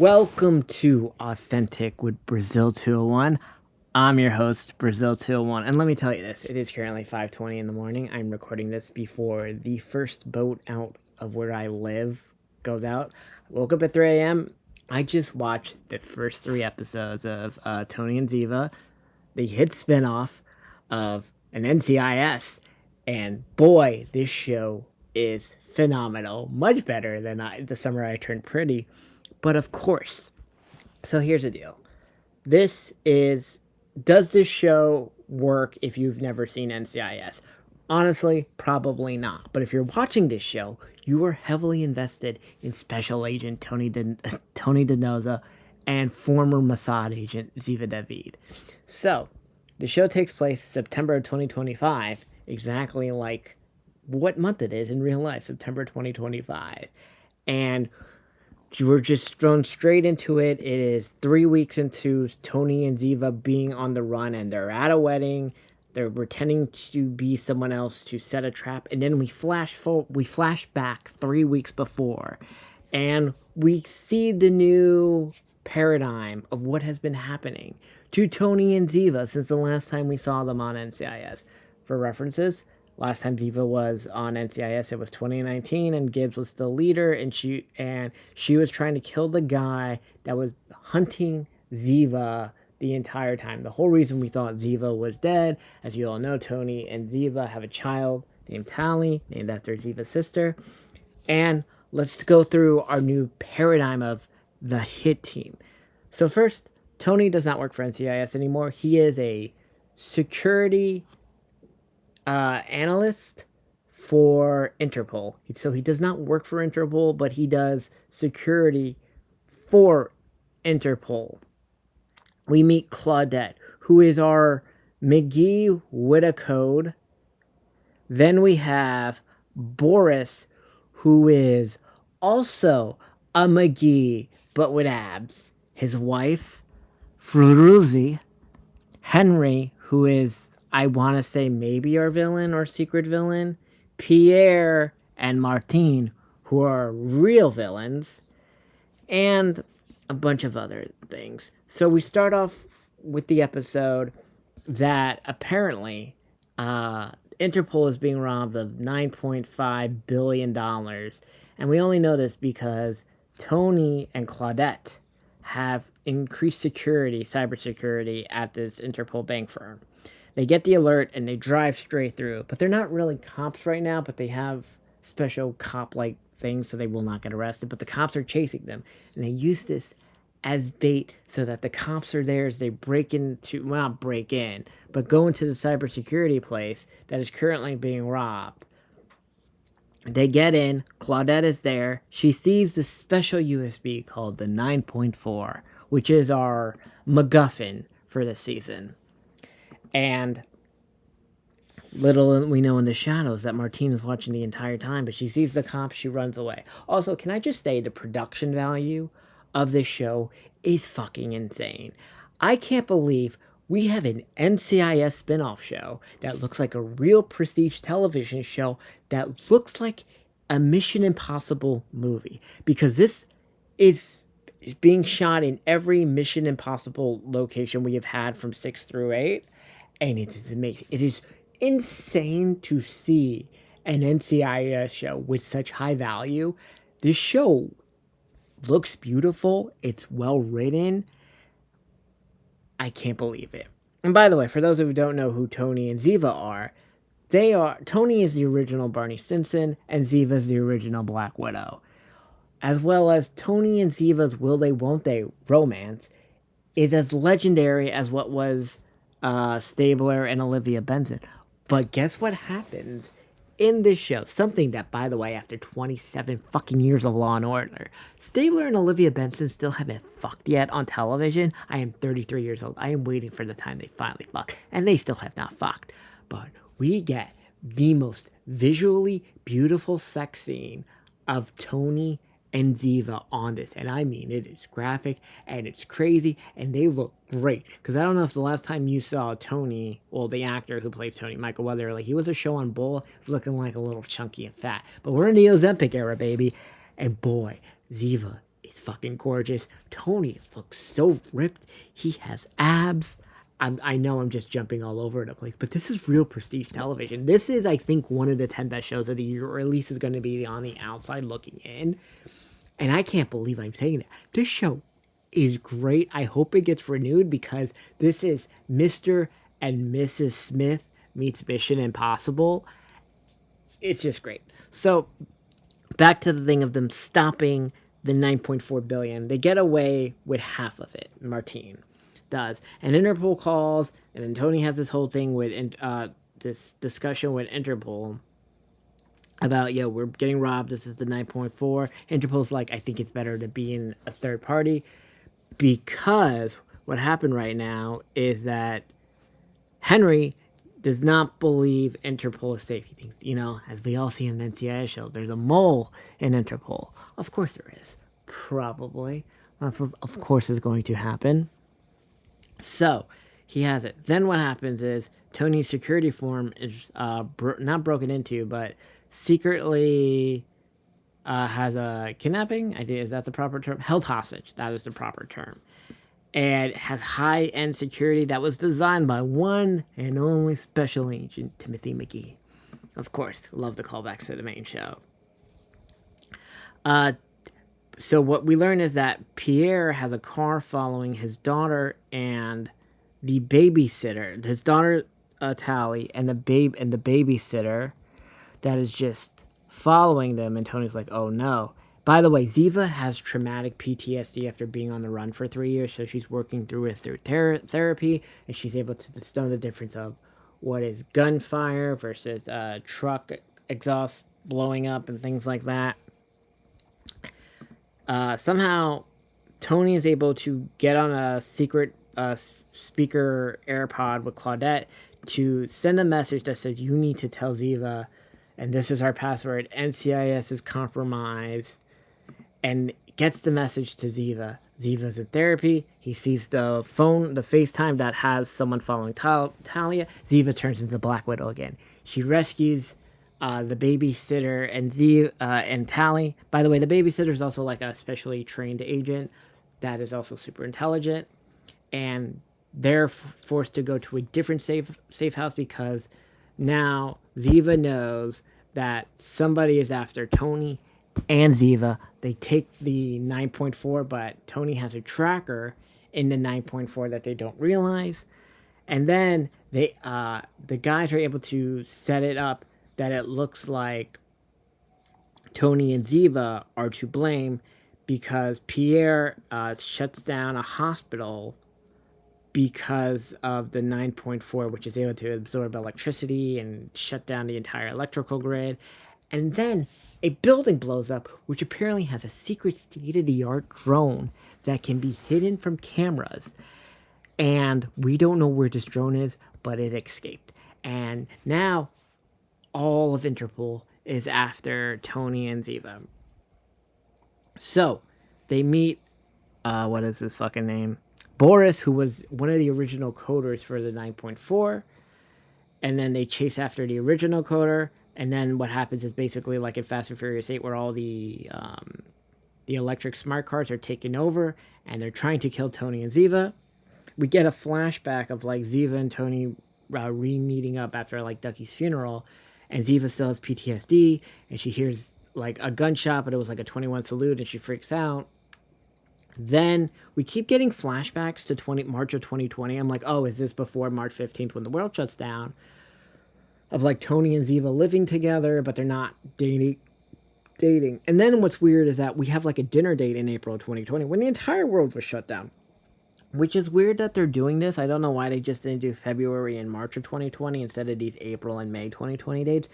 Welcome to Authentic with Brazil 201. I'm your host, Brazil 201. And let me tell you this, it is currently 5:20 in the morning. I'm recording this before the first boat out of where I live goes out. I woke up at 3 a.m. I just watched the first 3 episodes of Tony and Ziva, the hit spinoff of an NCIS. And boy, this show is phenomenal. Much better than the summer I turned pretty. But of course, so here's the deal. Does this show work if you've never seen NCIS? Honestly, probably not. But if you're watching this show, you are heavily invested in Special Agent Tony DeNoza and former Mossad agent Ziva David. So, the show takes place September of 2025, exactly like what month it is in real life, September 2025. And we're just thrown straight into it. It is 3 weeks into Tony and Ziva being on the run, and they're at a wedding. They're pretending to be someone else to set a trap, and then we flash back 3 weeks before, and we see the new paradigm of what has been happening to Tony and Ziva since the last time we saw them on NCIS. For references, last time Ziva was on NCIS, it was 2019, and Gibbs was still leader, and she was trying to kill the guy that was hunting Ziva the entire time. The whole reason we thought Ziva was dead, as you all know, Tony and Ziva have a child named Tally, named after Ziva's sister. And let's go through our new paradigm of the hit team. So first, Tony does not work for NCIS anymore. He is a security analyst for Interpol. So he does not work for Interpol, but he does security for Interpol. We meet Claudette, who is our McGee Whitacode. Then we have Boris, who is also a McGee, but with abs. His wife, Fruruzi. Henry, who is, I want to say, maybe our villain or secret villain. Pierre and Martine, who are real villains. And a bunch of other things. So we start off with the episode that apparently Interpol is being robbed of $9.5 billion. And we only know this because Tony and Claudette have increased security, cybersecurity, at this Interpol bank firm. They get the alert and they drive straight through. But they're not really cops right now, but they have special cop-like things so they will not get arrested. But the cops are chasing them. And they use this as bait so that the cops are there as they break into, well, not break in, but go into the cybersecurity place that is currently being robbed. They get in, Claudette is there, she sees the special USB called the 9.4, which is our MacGuffin for this season. And little we know in the shadows that Martine is watching the entire time, but she sees the cops, she runs away. Also, can I just say the production value of this show is fucking insane. I can't believe we have an NCIS spinoff show that looks like a real prestige television show that looks like a Mission Impossible movie, because this is being shot in every Mission Impossible location we have had from 6 through 8, and it is amazing. It is insane to see an NCIS show with such high value. This show looks beautiful. It's well written. I can't believe it. And by the way, for those of you who don't know who Tony and Ziva are, Tony is the original Barney Stinson, and Ziva is the original Black Widow. As well as Tony and Ziva's will they won't they romance is as legendary as what was Stabler and Olivia Benson. But guess what happens in this show? Something that, by the way, after 27 fucking years of Law and Order, Stabler and Olivia Benson still haven't fucked yet on television. I am 33 years old. I am waiting for the time they finally fuck. And they still have not fucked. But we get the most visually beautiful sex scene of Tony and Ziva on this. And I mean, it is graphic and it's crazy and they look great. Because I don't know if the last time you saw Tony, well, the actor who played Tony, Michael Weatherly, he was a show on Bull, looking like a little chunky and fat. But we're in the Ozempic era, baby. And boy, Ziva He's fucking gorgeous. Tony looks so ripped. He has abs. I know I'm just jumping all over the place, but this is real prestige television. This is, I think, one of the 10 best shows of the year, or at least is going to be on the outside looking in. And I can't believe I'm saying that. This show is great. I hope it gets renewed because this is Mr. and Mrs. Smith meets Mission Impossible. It's just great. So back to the thing of them stopping the 9.4 billion. They get away with half of it. Martine does, and Interpol calls, and then Tony has this whole thing with this discussion with Interpol about, we're getting robbed. This is the 9.4. Interpol's like, I think it's better to be in a third party because what happened right now is that Henry does not believe Interpol is safe. He thinks, as we all see in the NCIS show, there's a mole in Interpol. Of course there is. Probably. That's what, of course, is going to happen. So, he has it. Then what happens is Tony's security form is not broken into, but secretly has a kidnapping. Is that the proper term? Held hostage. That is the proper term. And has high-end security that was designed by one and only Special Agent Timothy McGee. Of course, love the callbacks to the main show. So what we learn is that Pierre has a car following his daughter and the babysitter. His daughter, Tally, and the babysitter that is just following them. And Tony's like, oh no. By the way, Ziva has traumatic PTSD after being on the run for 3 years, so she's working through it through therapy, and she's able to know the difference of what is gunfire versus truck exhaust blowing up and things like that. Somehow, Tony is able to get on a secret speaker AirPod with Claudette to send a message that says, you need to tell Ziva, and this is our password, NCIS is compromised, and gets the message to Ziva. Ziva's in therapy. He sees the phone, the FaceTime that has someone following Talia. Ziva turns into Black Widow again. She rescues the babysitter and Tally. By the way, the babysitter is also like a specially trained agent that is also super intelligent. And they're forced to go to a different safe house because now Ziva knows that somebody is after Tony and Ziva. They take the 9.4, but Tony has a tracker in the 9.4 that they don't realize. And then the guys are able to set it up that it looks like Tony and Ziva are to blame because Pierre shuts down a hospital because of the 9.4, which is able to absorb electricity and shut down the entire electrical grid. And then a building blows up, which apparently has a secret state-of-the-art drone that can be hidden from cameras. And we don't know where this drone is, but it escaped. And now all of Interpol is after Tony and Ziva. So they meet, what is his fucking name? Boris, who was one of the original coders for the 9.4. And then they chase after the original coder. And then what happens is basically like in Fast and Furious 8, where all the electric smart cars are taken over and they're trying to kill Tony and Ziva. We get a flashback of like Ziva and Tony re-meeting up after like Ducky's funeral, and Ziva still has PTSD, and she hears like a gunshot, but it was like a 21 salute, and she freaks out. Then we keep getting flashbacks to March of 2020. I'm like, oh, is this before March 15th when the world shuts down? Of like Tony and Ziva living together, but they're not dating. And then what's weird is that we have like a dinner date in April of 2020 when the entire world was shut down. Which is weird that they're doing this. I don't know why they just didn't do February and March of 2020 instead of these April and May 2020 dates.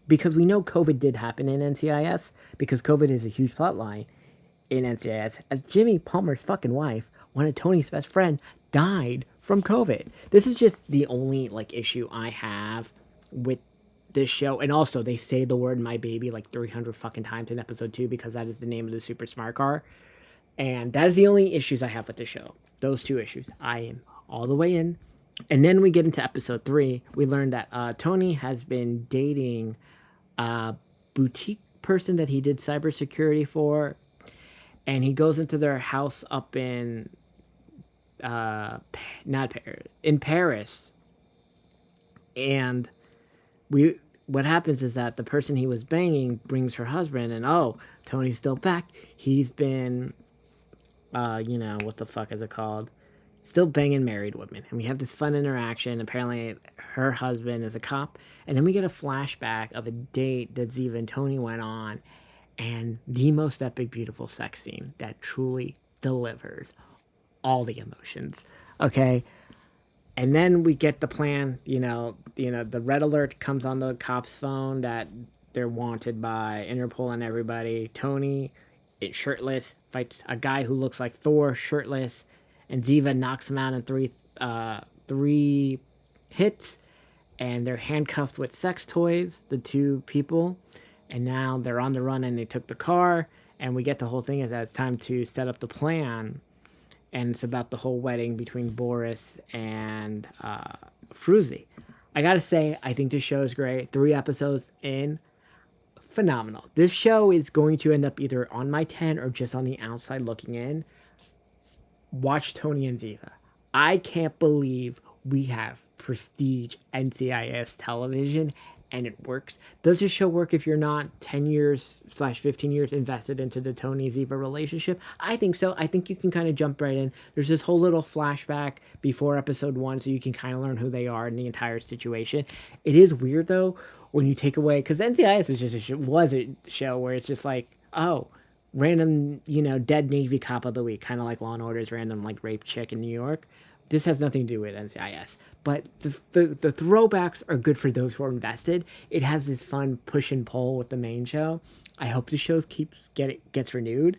Because we know COVID did happen in NCIS. Because COVID is a huge plot line in NCIS. As Jimmy Palmer's fucking wife, one of Tony's best friend, died from COVID. This is just the only like issue I have with this show. And also, they say the word "my baby" like 300 fucking times in episode 2 because that is the name of the super smart car. And that is the only issues I have with the show. Those two issues. I am all the way in. And then we get into episode 3. We learn that Tony has been dating a boutique person that he did cybersecurity for. and he goes into their house up in not Paris, in Paris, and we what happens is that the person he was banging brings her husband, and oh, Tony's still back. He's been what the fuck is it called? Still banging married women. And we have this fun interaction. Apparently, her husband is a cop. And then we get a flashback of a date that Ziva and Tony went on, and the most epic, beautiful sex scene that truly delivers all the emotions. Okay. And then we get the plan, the red alert comes on the cop's phone that they're wanted by Interpol and everybody. Tony, shirtless, fights a guy who looks like Thor, shirtless, and Ziva knocks him out in three hits, and they're handcuffed with sex toys, the two people, and now they're on the run and they took the car, and we get the whole thing is that it's time to set up the plan, and it's about the whole wedding between Boris and Fruzy. I gotta say, I think this show is great. 3 episodes in, phenomenal. This show is going to end up either on my 10 or just on the outside looking in. Watch Tony and Ziva. I can't believe we have prestige NCIS television and it works. Does this show work if you're not 10 years / 15 years invested into the Tony Ziva relationship? I think so. I think you can kind of jump right in. There's this whole little flashback before episode 1, so you can kind of learn who they are in the entire situation. It is weird though when you take away, because NCIS is just was a show where it's just like, oh, random, dead Navy cop of the week, kind of like Law and Order's random like rape chick in New York. This has nothing to do with NCIS, but the throwbacks are good for those who are invested. It has this fun push and pull with the main show. I hope the show gets renewed.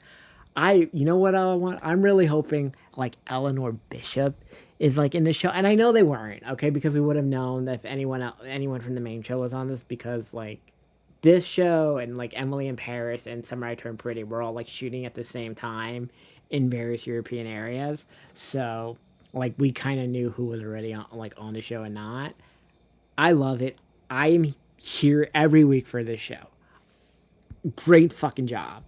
You know what I want? I'm really hoping like Eleanor Bishop is like in the show, and I know they weren't, okay, because we would have known that if anyone from the main show was on this, because like this show and like Emily in Paris and Summer I Turned Pretty were all like shooting at the same time in various European areas. So like we kind of knew who was already on the show and not. I love it. I am here every week for this show. Great fucking job.